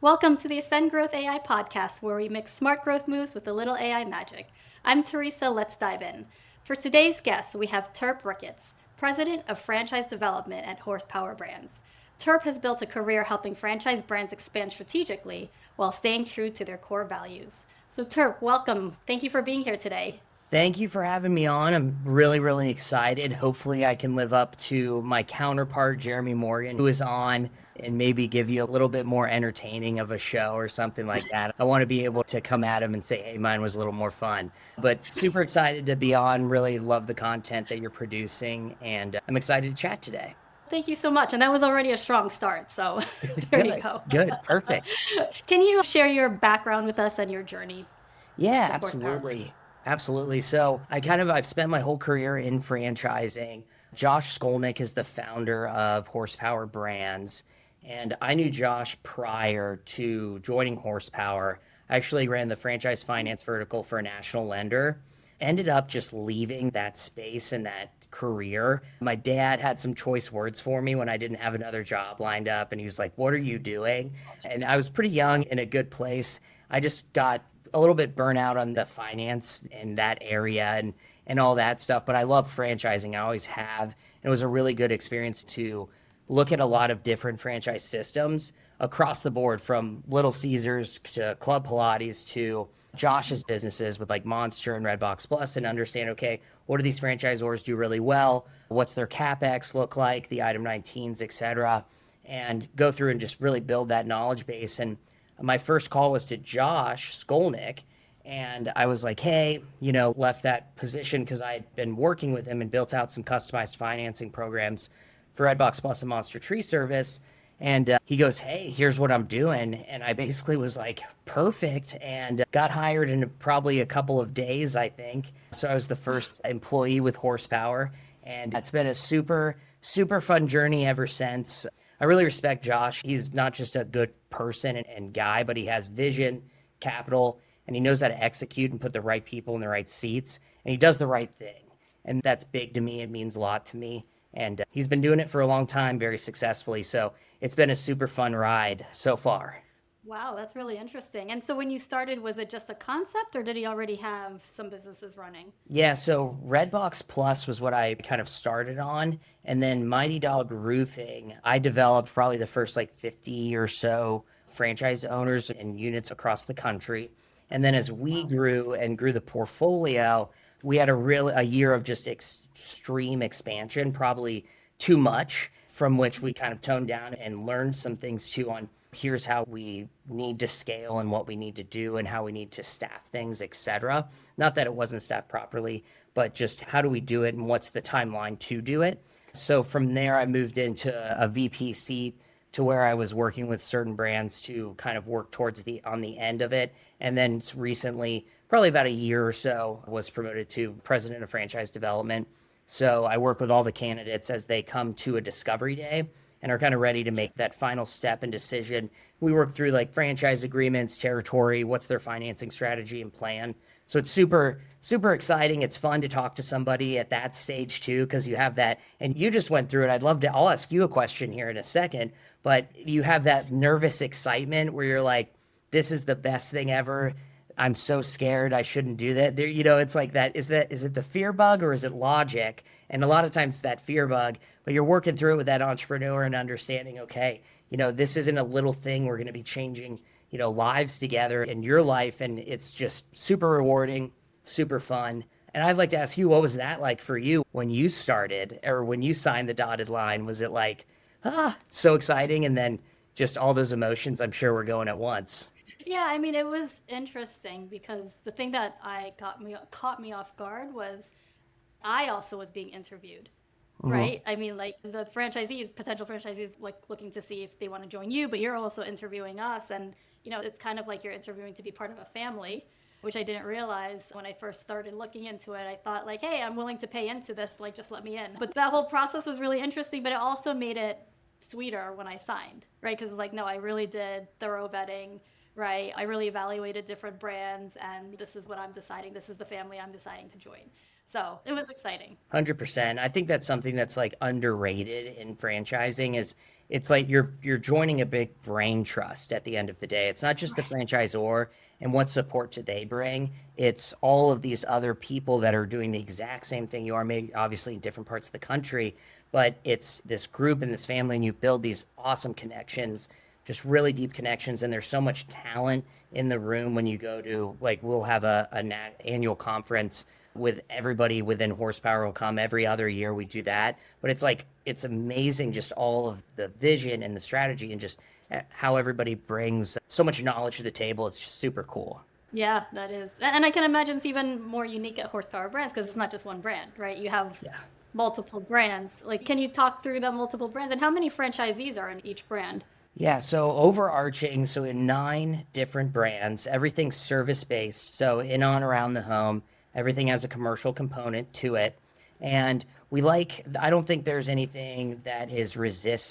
Welcome to the Ascend Growth AI podcast, where we mix smart growth moves with a little AI magic. I'm Teresa. Let's dive in. For today's guest, we have Turp Ricketts, President of Franchise Development at Horsepower Brands. Turp has built a career helping franchise brands expand strategically while staying true to their core values. So, Turp, welcome. Thank you for being here today. Thank you for having me on. I'm really excited. Hopefully, I can live up to my counterpart, Jeremy Morgan, who is on, and maybe give you a little bit more entertaining of a show or something like that. I want to be able to come at him and say, hey, mine was a little more fun. But super excited to be on. Really love the content that you're producing, and I'm excited to chat today. Thank you so much. And that was already a strong start. So, there you Good, go. good, perfect. Can you share your background with us and your journey Yeah, with Horsepower? absolutely. Absolutely. So I've spent my whole career in franchising. Josh Skolnick is the founder of Horsepower Brands. And I knew Josh prior to joining Horsepower. I actually ran the franchise finance vertical for a national lender. Ended up just leaving that space and that career. My dad had some choice words for me when I didn't have another job lined up. And he was like, what are you doing? And I was pretty young in a good place. I just got a little bit burnout on the finance in that area and all that stuff. But I love franchising. I always have. And it was a really good experience to look at a lot of different franchise systems across the board, from Little Caesars to Club Pilates to Josh's businesses with like Monster and Redbox Plus, and understand, okay, what do these franchisors do really well? What's their CapEx look like, the item 19s, et cetera, and go through and just really build that knowledge base. And my first call was to Josh Skolnick. And I was like, hey, left that position because I had been working with him and built out some customized financing programs for Redbox Plus and Monster Tree Service. And he goes, hey, here's what I'm doing. And I basically was like, perfect. And got hired in probably a couple of days, I think. So I was the first employee with Horsepower. And it's been a super fun journey ever since. I really respect Josh. He's not just a good person and guy, but he has vision, capital, and he knows how to execute and put the right people in the right seats. And he does the right thing. And that's big to me. It means a lot to me. And he's been doing it for a long time, very successfully. So it's been a super fun ride so far. Wow, that's really interesting. And so when you started, was it just a concept or did he already have some businesses running? Yeah, so Redbox Plus was what I kind of started on. And then Mighty Dog Roofing, I developed probably the first like 50 or so franchise owners and units across the country. And then as we grew and grew the portfolio, we had a year of just extreme expansion, probably too much, from which we kind of toned down and learned some things too on here's how we need to scale and what we need to do and how we need to staff things, etc. Not that it wasn't staffed properly, but just how do we do it and what's the timeline to do it. So from there, I moved into a VP seat to where I was working with certain brands to kind of work towards on the end of it. And then recently, probably about a year or so, was promoted to president of franchise development. So I work with all the candidates as they come to a discovery day and are kind of ready to make that final step and decision. We work through like franchise agreements, territory, what's their financing strategy and plan. So it's super exciting. It's fun to talk to somebody at that stage too, because you have that, and you just went through it. I'll ask you a question here in a second, but you have that nervous excitement where you're like, this is the best thing ever. I'm so scared. I shouldn't do that. It's like that. Is it the fear bug or is it logic? And a lot of times it's that fear bug, but you're working through it with that entrepreneur and understanding, okay, this isn't a little thing. We're going to be changing, lives together in your life. And it's just super rewarding, super fun. And I'd like to ask you, what was that like for you when you started or when you signed the dotted line? Was it like, so exciting? And then just all those emotions, I'm sure, were going at once. Yeah, I mean, it was interesting because the thing that I caught me off guard was I also was being interviewed, Mhm. right? I mean, like the franchisees, potential franchisees, like looking to see if they want to join you, but you're also interviewing us, and it's kind of like you're interviewing to be part of a family, which I didn't realize when I first started looking into it. I thought like, hey, I'm willing to pay into this, like just let me in. But that whole process was really interesting, but it also made it sweeter when I signed, right? Because like, no, I really did thorough vetting, right? I really evaluated different brands, and this is what I'm deciding. This is the family I'm deciding to join. So it was exciting. 100%. I think that's something that's like underrated in franchising is it's like you're joining a big brain trust at the end of the day. It's not just the franchisor and what support do they bring. It's all of these other people that are doing the exact same thing you are, maybe obviously in different parts of the country, but it's this group and this family and you build these awesome connections, just really deep connections, and there's so much talent in the room when you go to like we'll have a annual conference with everybody within horsepower will come every other year. We do that, but it's like it's amazing just all of the vision and the strategy and just how everybody brings so much knowledge to the table. It's just super cool. Yeah, that is. And I can imagine it's even more unique at Horsepower Brands because it's not just one brand, right? You have Yeah. multiple brands. Like, can you talk through the multiple brands and how many franchisees are in each brand? Yeah, so overarching, so in 9 different brands, everything's service based. So in, on, around the home, everything has a commercial component to it. And I don't think there's anything that is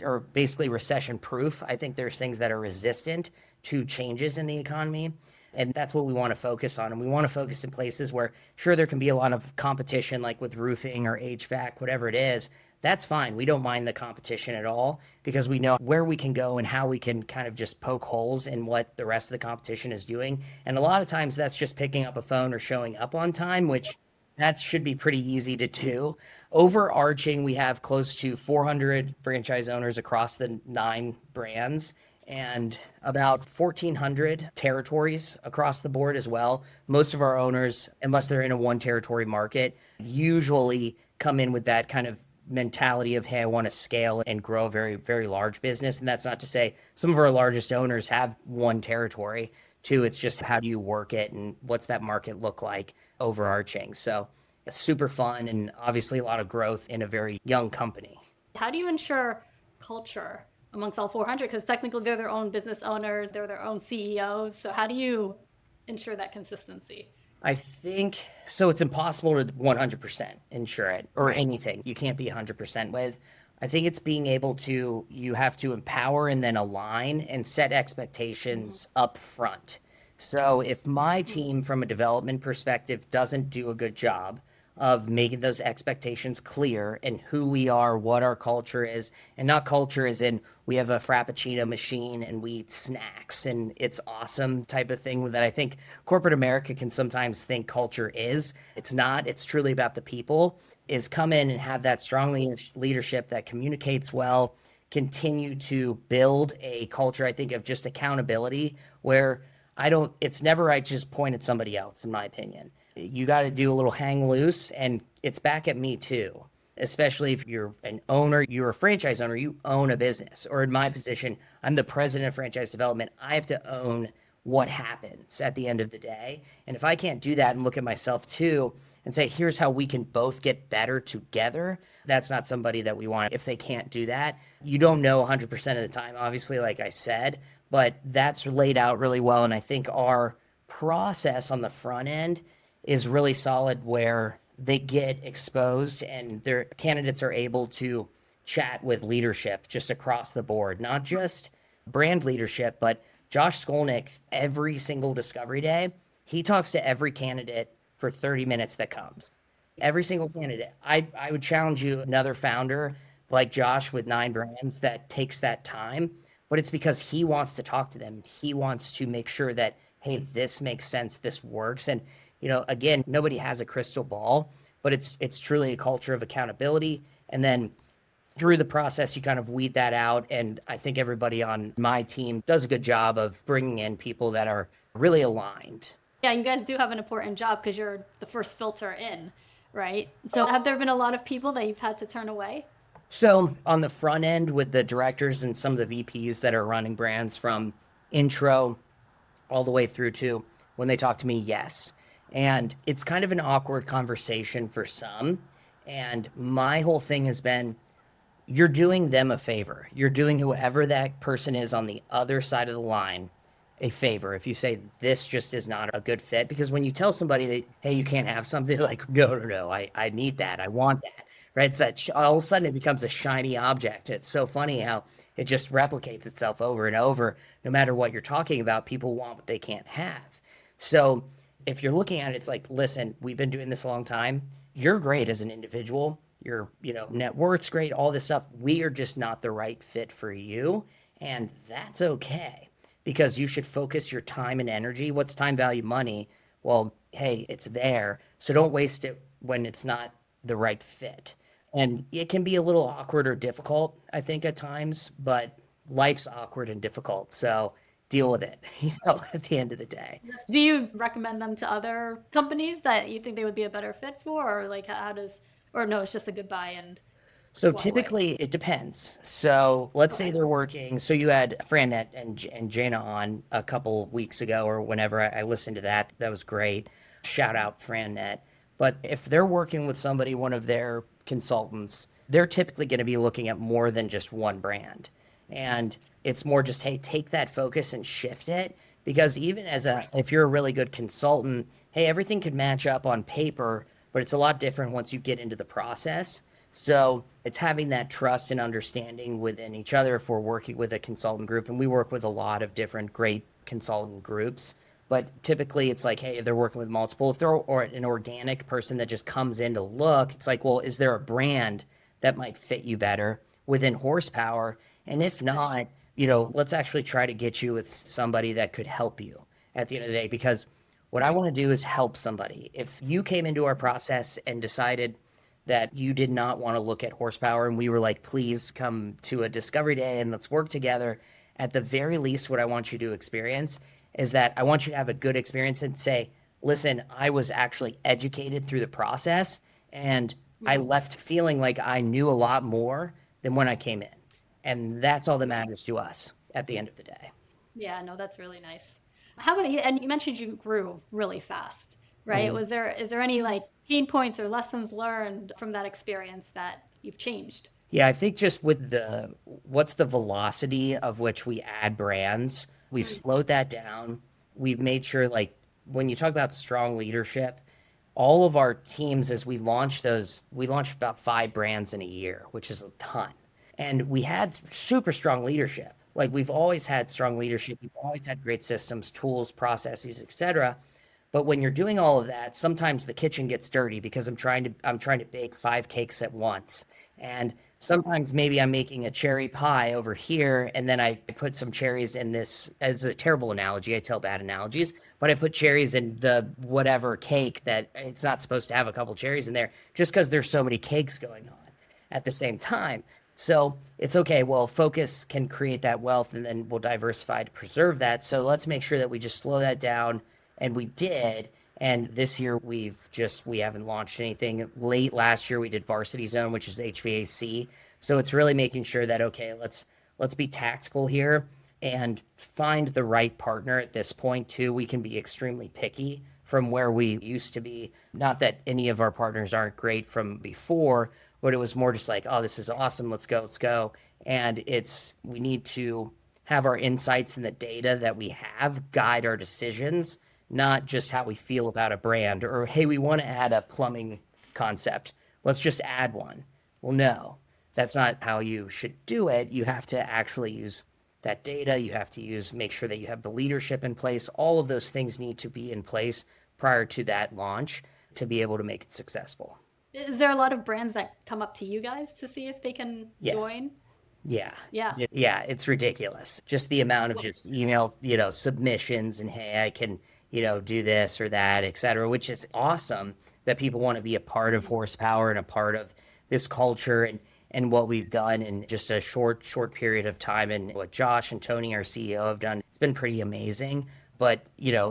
or basically recession proof. I think there's things that are resistant to changes in the economy. And that's what we want to focus on. And we want to focus in places where, sure, there can be a lot of competition, like with roofing or HVAC, whatever it is. That's fine. We don't mind the competition at all because we know where we can go and how we can kind of just poke holes in what the rest of the competition is doing. And a lot of times that's just picking up a phone or showing up on time, which that should be pretty easy to do. Overarching, we have close to 400 franchise owners across the 9 brands and about 1,400 territories across the board as well. Most of our owners, unless they're in a one territory market, usually come in with that kind of mentality of, hey, I want to scale and grow a very, very large business. And that's not to say some of our largest owners have one territory too. It's just how do you work it and what's that market look like overarching. So it's super fun and obviously a lot of growth in a very young company. How do you ensure culture amongst all 400? Because technically they're their own business owners, they're their own CEOs. So how do you ensure that consistency? I think so. It's impossible to 100% ensure it or Right. anything. You can't be 100% with. I think it's being able to, you have to empower and then align and set expectations up front. So if my team, from a development perspective, doesn't do a good job of making those expectations clear and who we are, what our culture is, and not culture as in we have a frappuccino machine and we eat snacks and it's awesome type of thing that I think corporate America can sometimes think culture is. It's not, it's truly about the people, is come in and have that strong leadership that communicates well, continue to build a culture, I think, of just accountability where it's never I just point at somebody else, in my opinion. You got to do a little hang loose, and it's back at me too. Especially if you're an owner, you're a franchise owner, you own a business. Or in my position, I'm the president of franchise development. I have to own what happens at the end of the day. And if I can't do that and look at myself too and say, here's how we can both get better together, that's not somebody that we want. If they can't do that, you don't know 100% of the time, obviously, like I said, but that's laid out really well. And I think our process on the front end is really solid where they get exposed and their candidates are able to chat with leadership just across the board, not just brand leadership, but Josh Skolnick, every single discovery day, he talks to every candidate for 30 minutes that comes. Every single candidate. I would challenge you, another founder like Josh with 9 brands that takes that time, but it's because he wants to talk to them. He wants to make sure that, hey, this makes sense, this works. And, again, nobody has a crystal ball, but it's truly a culture of accountability. And then through the process, you kind of weed that out. And I think everybody on my team does a good job of bringing in people that are really aligned. Yeah, you guys do have an important job because you're the first filter in, right? So have there been a lot of people that you've had to turn away? So on the front end with the directors and some of the VPs that are running brands from intro all the way through to when they talk to me, yes. And it's kind of an awkward conversation for some. And my whole thing has been, you're doing them a favor. You're doing whoever that person is on the other side of the line a favor if you say this just is not a good fit. Because when you tell somebody that, hey, you can't have something, they're like, no, I need that. I want that. right? It's that all of a sudden it becomes a shiny object. It's so funny how it just replicates itself over and over. No matter what you're talking about, people want what they can't have. So if you're looking at it, it's like, listen, we've been doing this a long time. You're great as an individual. Your, net worth's great, all this stuff. We are just not the right fit for you. And that's okay because you should focus your time and energy. What's time value money? Well, hey, it's there. So don't waste it when it's not the right fit. And it can be a little awkward or difficult, I think, at times, but life's awkward and difficult. So deal with it, at the end of the day. Do you recommend them to other companies that you think they would be a better fit for, or like how does, or no, it's just a goodbye and So walk away? typically it depends. So let's say Okay. they're working. So you had Frannet and Jana on a couple weeks ago or whenever I listened to that. That was great. Shout out Frannet. But if they're working with somebody, one of their consultants, they're typically going to be looking at more than just one brand. And it's more just, hey, take that focus and shift it. Because even if you're a really good consultant, hey, everything could match up on paper, but it's a lot different once you get into the process. So it's having that trust and understanding within each other if we're working with a consultant group. And we work with a lot of different great consultant groups. But typically it's like, hey, they're working with multiple. If they're or an organic person that just comes in to look, it's like, well, is there a brand that might fit you better within horsepower? And if not, let's actually try to get you with somebody that could help you at the end of the day. Because what I want to do is help somebody. If you came into our process and decided that you did not want to look at horsepower and we were like, please come to a discovery day and let's work together, at the very least, what I want you to experience is that I want you to have a good experience and say, listen, I was actually educated through the process and I left feeling like I knew a lot more than when I came in. And that's all that matters to us at the end of the day. Yeah, no, that's really nice. How about you? And you mentioned you grew really fast, right? Mhm. Is there any like pain points or lessons learned from that experience that you've changed? Yeah, I think just with what's the velocity of which we add brands, we've Mm. slowed that down. We've made sure, like, when you talk about strong leadership, all of our teams, as we launched about 5 brands in a year, which is a ton. And we had super strong leadership. Like, we've always had strong leadership. We've always had great systems, tools, processes, etc. But when you're doing all of that, sometimes the kitchen gets dirty because I'm trying to bake 5 cakes at once. And sometimes maybe I'm making a cherry pie over here and then I put some cherries in this. It's a terrible analogy. I tell bad analogies, but I put cherries in the whatever cake that it's not supposed to have a couple cherries in there just because there's so many cakes going on at the same time. So it's okay. Well, focus can create that wealth and then we'll diversify to preserve that. So let's make sure that we just slow that down. And we did. And this year we haven't launched anything. Late last year we did Varsity Zone, which is HVAC. So it's really making sure that, okay, let's be tactical here and find the right partner at this point too. We can be extremely picky from where we used to be. Not that any of our partners aren't great from before, but it was more just like, oh, this is awesome. Let's go, let's go. And we need to have our insights and the data that we have guide our decisions, not just how we feel about a brand or, hey, we want to add a plumbing concept. Let's just add one. Well, no, that's not how you should do it. You have to actually use that data. You have to make sure that you have the leadership in place. All of those things need to be in place prior to that launch to be able to make it successful. Is there a lot of brands that come up to you guys to see if they can Yes. join? Yeah. Yeah. Yeah, it's ridiculous. Just the amount of Well, just email, submissions and hey, I can, do this or that, et cetera, which is awesome that people want to be a part of horsepower and a part of this culture and what we've done in just a short period of time and what Josh and Tony, our CEO, have done. It's been pretty amazing. But,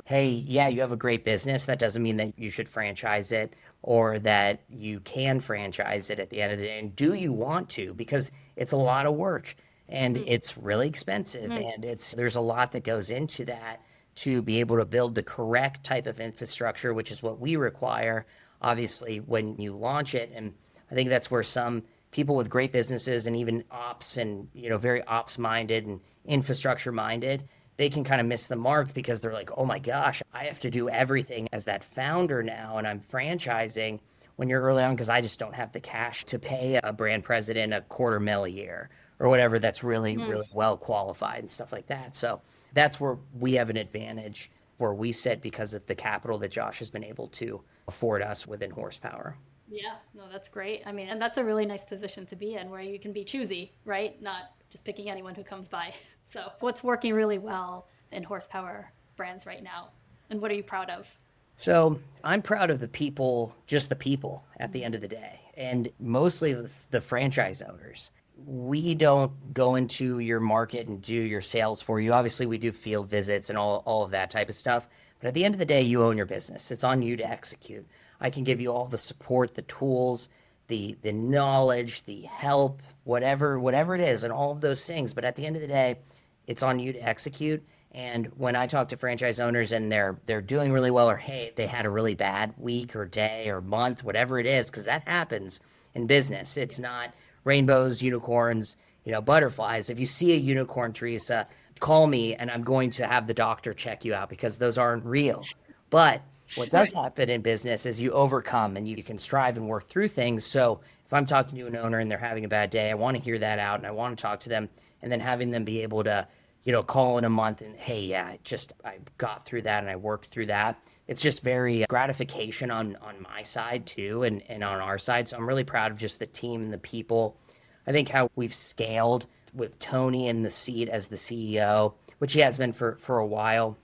hey, yeah, you have a great business. That doesn't mean that you should franchise it or that you can franchise it at the end of the day. And do you want to? Because it's a lot of work and mm, it's really expensive mm, and there's a lot that goes into that to be able to build the correct type of infrastructure, which is what we require, obviously, when you launch it. And I think that's where some people with great businesses and even ops and, very ops minded and infrastructure minded, they can kind of miss the mark because they're like, oh my gosh, I have to do everything as that founder now and I'm franchising. when you're early on because I just don't have the cash to pay a brand president $250,000 a year or whatever that's really, Mm. really well qualified and stuff like that. So that's where we have an advantage where we sit because of the capital that Josh has been able to afford us within horsepower. Yeah, no, that's great. I mean, and that's a really nice position to be in where you can be choosy, right? Not just picking anyone who comes by. So, what's working really well in horsepower brands right now? And what are you proud of? So I'm proud of the people, just the people at the end of the day, and mostly the franchise owners. We don't go into your market and do your sales for you. Obviously, we do field visits and all of that type of stuff. But at the end of the day, you own your business. It's on you to execute. I can give you all the support, the tools, the knowledge, the help, whatever it is, and all of those things. But at the end of the day, it's on you to execute. And when I talk to franchise owners and they're doing really well, or hey, they had a really bad week or day or month, whatever it is, because that happens in business. It's not rainbows, unicorns, butterflies. If you see a unicorn, Teresa, call me and I'm going to have the doctor check you out because those aren't real. But what does happen in business is you overcome and you can strive and work through things. So if I'm talking to an owner and they're having a bad day, I want to hear that out and I want to talk to them, and then having them be able to call in a month and, hey, yeah, I got through that and I worked through that. It's just very gratification on my side too, and on our side. So I'm really proud of just the team and the people. I think how we've scaled with Tony in the seat as the CEO, which he has been for a while.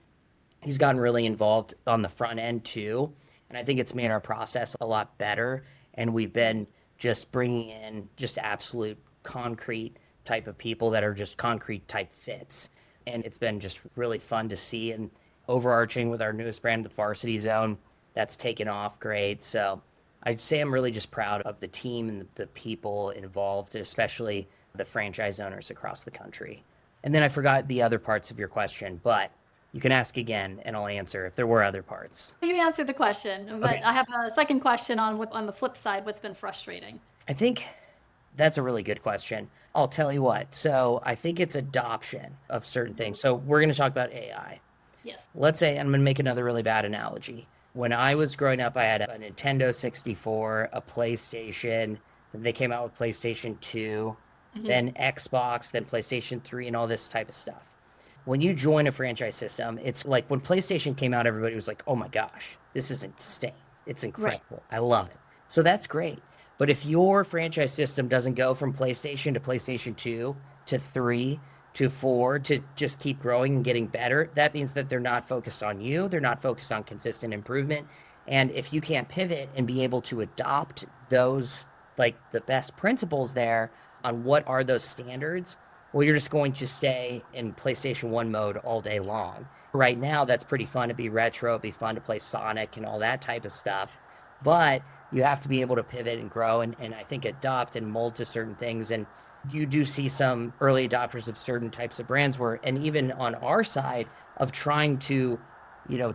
He's gotten really involved on the front end too. And I think it's made our process a lot better. And we've been just bringing in just absolute concrete type of people that are just concrete type fits. And it's been just really fun to see. And overarching with our newest brand, the Varsity Zone, that's taken off great. So I'd say I'm really just proud of the team and the people involved, especially the franchise owners across the country. And then I forgot the other parts of your question, but you can ask again and I'll answer if there were other parts. You answered the question, but Okay. I have a second question on the flip side. What's been frustrating? I think that's a really good question. I'll tell you what. So I think it's adoption of certain things. So we're going to talk about AI. Yes. Let's say, I'm going to make another really bad analogy. When I was growing up, I had a Nintendo 64, a PlayStation. Then they came out with PlayStation 2, then Xbox, then PlayStation 3, and all this type of stuff. When you join a franchise system, it's like when PlayStation came out, everybody was like, oh my gosh, this is insane. It's incredible. I love it. So that's great. But if your franchise system doesn't go from PlayStation to PlayStation 2 to 3 to 4 to just keep growing and getting better, that means that they're not focused on you. They're not focused on consistent improvement. And if you can't pivot and be able to adopt those, like the best principles there on what are those standards, well, you're just going to stay in PlayStation 1 mode all day long. Right now, that's pretty fun to be retro. It'd be fun to play Sonic and all that type of stuff. But you have to be able to pivot and grow and I think adopt and mold to certain things. And you do see some early adopters of certain types of brands where, and even on our side of trying to,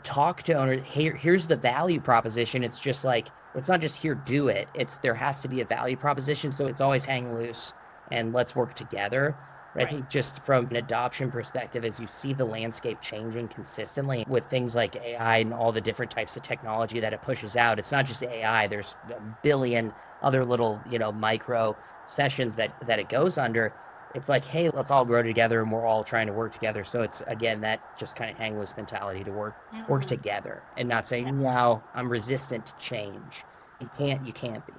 talk to owners, here's the value proposition. It's just like, it's not just here, do it. There has to be a value proposition. So it's always hang loose and let's work together. Right. I think just from an adoption perspective, as you see the landscape changing consistently with things like AI and all the different types of technology that it pushes out, it's not just AI. There's a billion other little, micro sessions that it goes under. It's like, hey, let's all grow together and we're all trying to work together. So it's, again, that just kind of hang loose mentality to work together and not saying, no, I'm resistant to change. You can't be.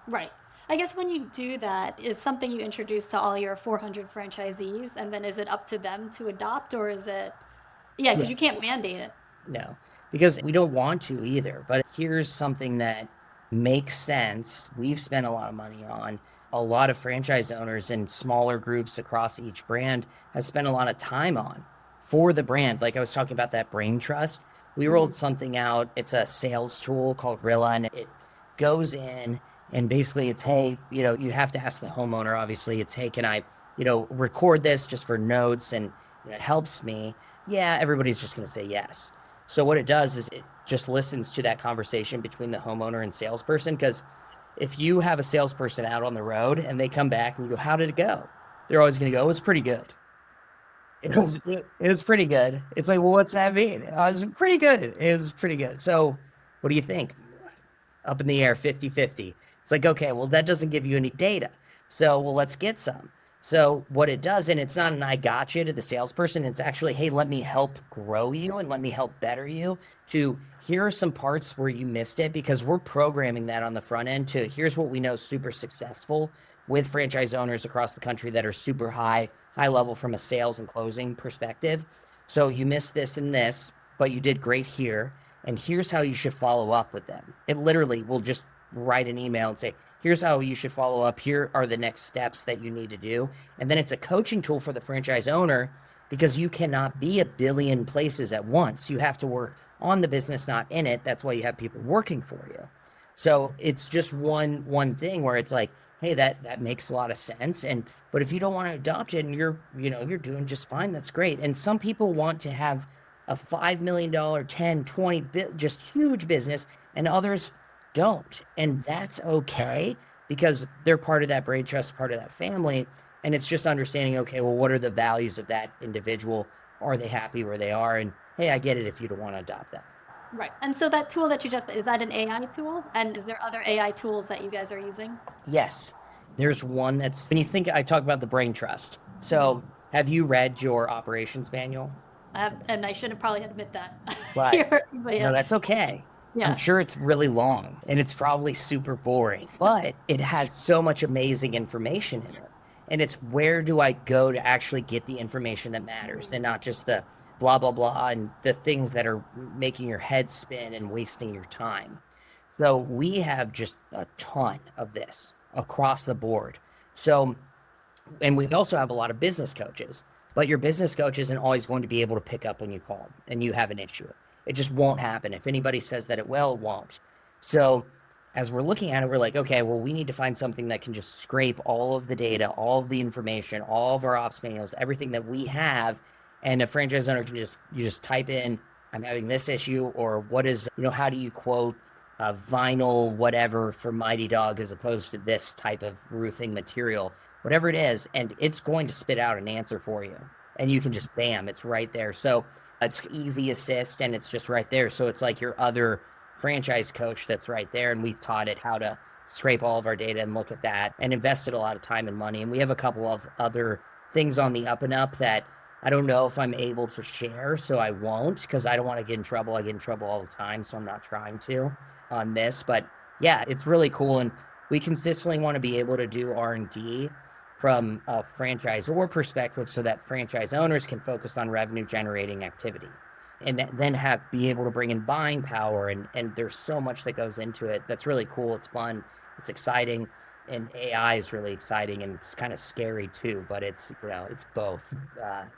Right. I guess when you do that, is something you introduce to all your 400 franchisees, and then is it up to them to adopt, or is it, yeah, because Yeah. you can't mandate it. No, because we don't want to either. But here's something that makes sense. We've spent a lot of money on. A lot of franchise owners and smaller groups across each brand have spent a lot of time on for the brand. Like I was talking about that brain trust. We rolled something out. It's a sales tool called Rilla, and it goes in and basically it's, hey, you have to ask the homeowner, obviously. It's, hey, can I, record this just for notes and it helps me. Yeah, everybody's just going to say yes. So what it does is it just listens to that conversation between the homeowner and salesperson. Because if you have a salesperson out on the road and they come back and you go, how did it go? They're always going to go, it was pretty good. It was pretty good. It's like, well, what's that mean? It was pretty good. It was pretty good. So what do you think? up in the air, 50-50. It's like, okay, well, that doesn't give you any data. So, well, let's get some. So what it does, and it's not an I got you to the salesperson, it's actually, hey, let me help grow you and let me help better you to here are some parts where you missed it, because we're programming that on the front end to here's what we know is super successful with franchise owners across the country that are super high level from a sales and closing perspective. So you missed this and this, but you did great here. And here's how you should follow up with them. It literally will just write an email and say, here's how you should follow up. Here are the next steps that you need to do. And then it's a coaching tool for the franchise owner, because you cannot be a billion places at once. You have to work on the business, not in it. That's why you have people working for you. So it's just one thing where it's like, hey, that makes a lot of sense. But if you don't want to adopt it and you're doing just fine, that's great. And some people want to have a $5 million, 10, 20, just huge business, and others don't. And that's okay, because they're part of that brain trust, part of that family. And it's just understanding, okay, well, what are the values of that individual? Are they happy where they are? And hey, I get it if you don't want to adopt that. Right. And so that tool that you just, is that an AI tool? And is there other AI tools that you guys are using? Yes. There's one that's, when you think, I talk about the brain trust. So have you read your operations manual? I have, and I shouldn't probably admit that Right. here, but No, yeah. that's okay. Yeah. I'm sure it's really long and it's probably super boring, but it has so much amazing information in it. And it's where do I go to actually get the information that matters, and not just the blah, blah, blah, and the things that are making your head spin and wasting your time. So we have just a ton of this across the board. So, and we also have a lot of business coaches, but your business coach isn't always going to be able to pick up when you call them and you have an issue. It just won't happen. If anybody says that it will, it won't. So as we're looking at it, we're like, okay, well, we need to find something that can just scrape all of the data, all of the information, all of our ops manuals, everything that we have. And a franchise owner can you just type in, I'm having this issue, or what is, how do you quote vinyl, whatever, for Mighty Dog as opposed to this type of roofing material, whatever it is, and it's going to spit out an answer for you. And you can just, bam, it's right there. So it's easy assist and it's just right there. So it's like your other franchise coach that's right there. And we've taught it how to scrape all of our data and look at that, and invested a lot of time and money. And we have a couple of other things on the up and up that I don't know if I'm able to share, so I won't, because I don't want to get in trouble. I get in trouble all the time, so I'm not trying to on this. But yeah, it's really cool. And we consistently want to be able to do R&D from a franchisor perspective, so that franchise owners can focus on revenue generating activity, and then be able to bring in buying power. And there's so much that goes into it that's really cool. It's fun, it's exciting, and AI is really exciting, and it's kind of scary too, but it's it's both,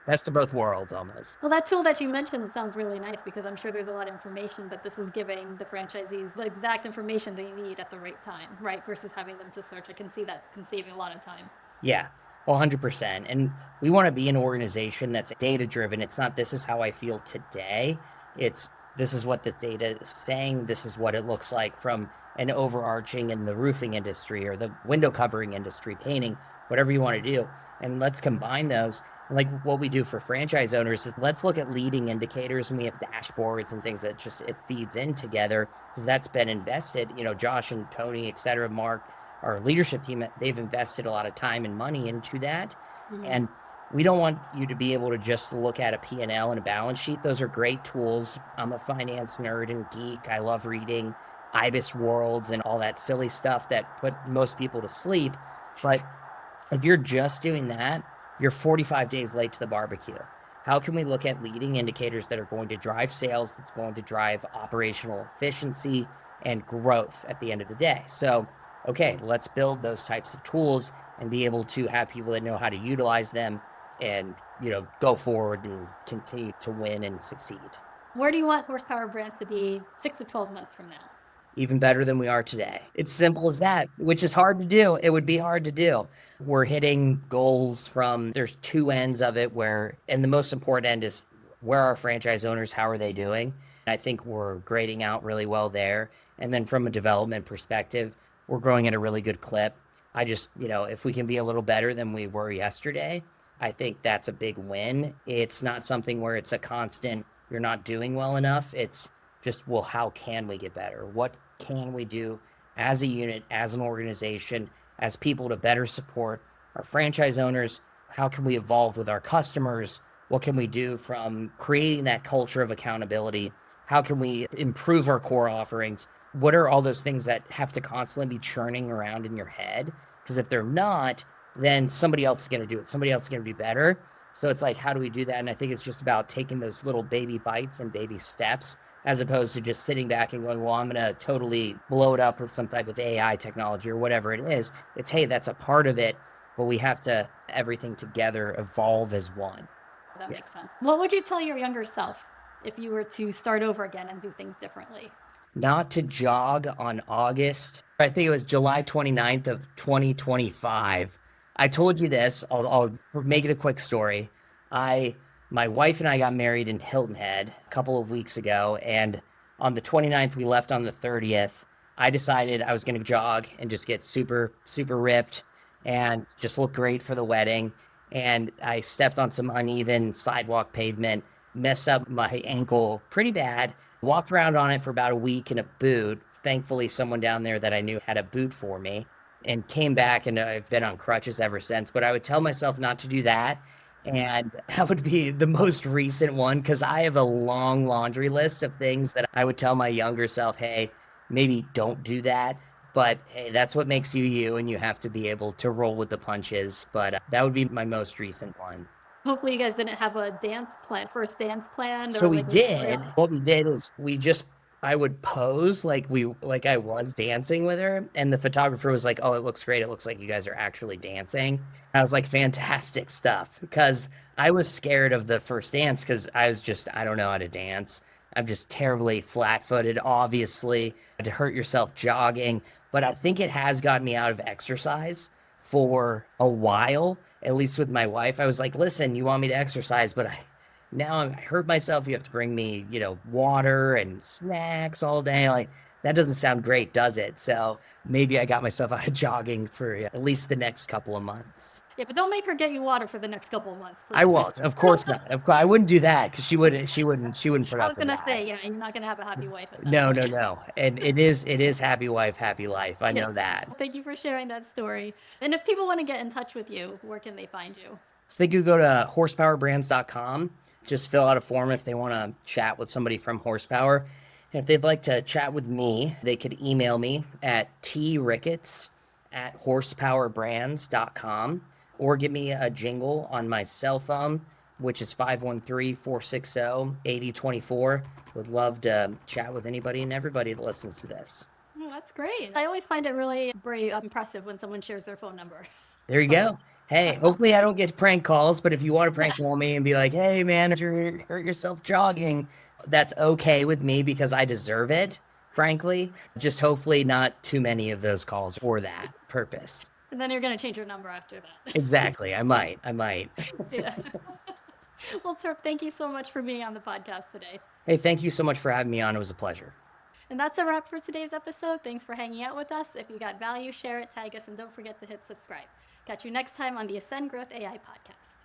best of both worlds almost. Well, that tool that you mentioned sounds really nice, because I'm sure there's a lot of information, but this is giving the franchisees the exact information they need at the right time, right? Versus having them to search. I can see that can save you a lot of time. Yeah, 100%. And we want to be an organization that's data driven. It's not, this is how I feel today. It's, this is what the data is saying. This is what it looks like from an overarching in the roofing industry or the window covering industry, painting, whatever you want to do. And let's combine those. And like what we do for franchise owners is let's look at leading indicators, and we have dashboards and things that just, it feeds in together, because that's been invested, Josh and Tony, et cetera, Mark, our leadership team, they've invested a lot of time and money into that. Mm-hmm. And we don't want you to be able to just look at a P&L and a balance sheet. Those are great tools. I'm a finance nerd and geek. I love reading IBIS worlds and all that silly stuff that put most people to sleep. But if you're just doing that, you're 45 days late to the barbecue. How can we look at leading indicators that are going to drive sales, that's going to drive operational efficiency and growth at the end of the day? So okay, let's build those types of tools and be able to have people that know how to utilize them and, go forward and continue to win and succeed. Where do you want Horsepower Brands to be 6 to 12 months from now? Even better than we are today. It's simple as that, which is hard to do. It would be hard to do. We're hitting goals from, there's two ends of it and the most important end is where are franchise owners, how are they doing? I think we're grading out really well there. And then from a development perspective, we're growing at a really good clip. I just, if we can be a little better than we were yesterday, I think that's a big win. It's not something where it's a constant, you're not doing well enough. It's just, well, how can we get better? What can we do as a unit, as an organization, as people to better support our franchise owners? How can we evolve with our customers? What can we do from creating that culture of accountability? How can we improve our core offerings? What are all those things that have to constantly be churning around in your head? Because if they're not, then somebody else is going to do it. Somebody else is going to be better. So it's like, how do we do that? And I think it's just about taking those little baby bites and baby steps, as opposed to just sitting back and going, well, I'm going to totally blow it up with some type of AI technology or whatever it is. It's, hey, that's a part of it, but we have to, everything together, evolve as one. That makes sense. What would you tell your younger self if you were to start over again and do things differently? Not to jog on August, I think it was July 29th of 2025. I told you this, I'll make it a quick story. My wife and I got married in Hilton Head a couple of weeks ago, and on the 29th, we left on the 30th. I decided I was going to jog and just get super, super ripped and just look great for the wedding. And I stepped on some uneven sidewalk pavement, messed up my ankle pretty bad, walked around on it for about a week in a boot. Thankfully, someone down there that I knew had a boot for me, and came back, and I've been on crutches ever since. But I would tell myself not to do that. And that would be the most recent one, because I have a long laundry list of things that I would tell my younger self, hey, maybe don't do that. But hey, that's what makes you you, and you have to be able to roll with the punches. But that would be my most recent one. Hopefully, you guys didn't have a first dance planned, So or we like did. What we did is I would pose like I was dancing with her, and the photographer was like, "Oh, it looks great. It looks like you guys are actually dancing." I was like, "Fantastic stuff," because I was scared of the first dance because I don't know how to dance. I'm just terribly flat-footed. Obviously, to hurt yourself jogging, but I think it has gotten me out of exercise for a while. At least with my wife, I was like, "Listen, you want me to exercise, but I hurt myself. You have to bring me, water and snacks all day. Like, that doesn't sound great, does it?" So maybe I got myself out of jogging for at least the next couple of months. Yeah, but don't make her get you water for the next couple of months, I please. won't. Of course not. Of course, I wouldn't do that because she wouldn't put I up was with gonna that. say, yeah, you're not gonna have a happy wife at that No, point. no, no. And it is happy wife, happy life. I know Yes. that. Thank you for sharing that story. And if people want to get in touch with you, where can they find you? So they could go to horsepowerbrands.com, just fill out a form if they want to chat with somebody from Horsepower. And if they'd like to chat with me, they could email me at tricketts@horsepowerbrands.com, or give me a jingle on my cell phone, which is 513-460-8024. Would love to chat with anybody and everybody that listens to this. Oh, that's great. I always find it really very impressive when someone shares their phone number. There you go. Hey, hopefully I don't get prank calls, but if you want to prank call me and be like, "Hey man, you hurt yourself jogging," that's okay with me because I deserve it, frankly. Just hopefully not too many of those calls for that purpose. And then you're going to change your number after that. Exactly. I might. I might. Yeah. Well, Turp, thank you so much for being on the podcast today. Hey, thank you so much for having me on. It was a pleasure. And that's a wrap for today's episode. Thanks for hanging out with us. If you got value, share it, tag us, and don't forget to hit subscribe. Catch you next time on the Ascend Growth AI podcast.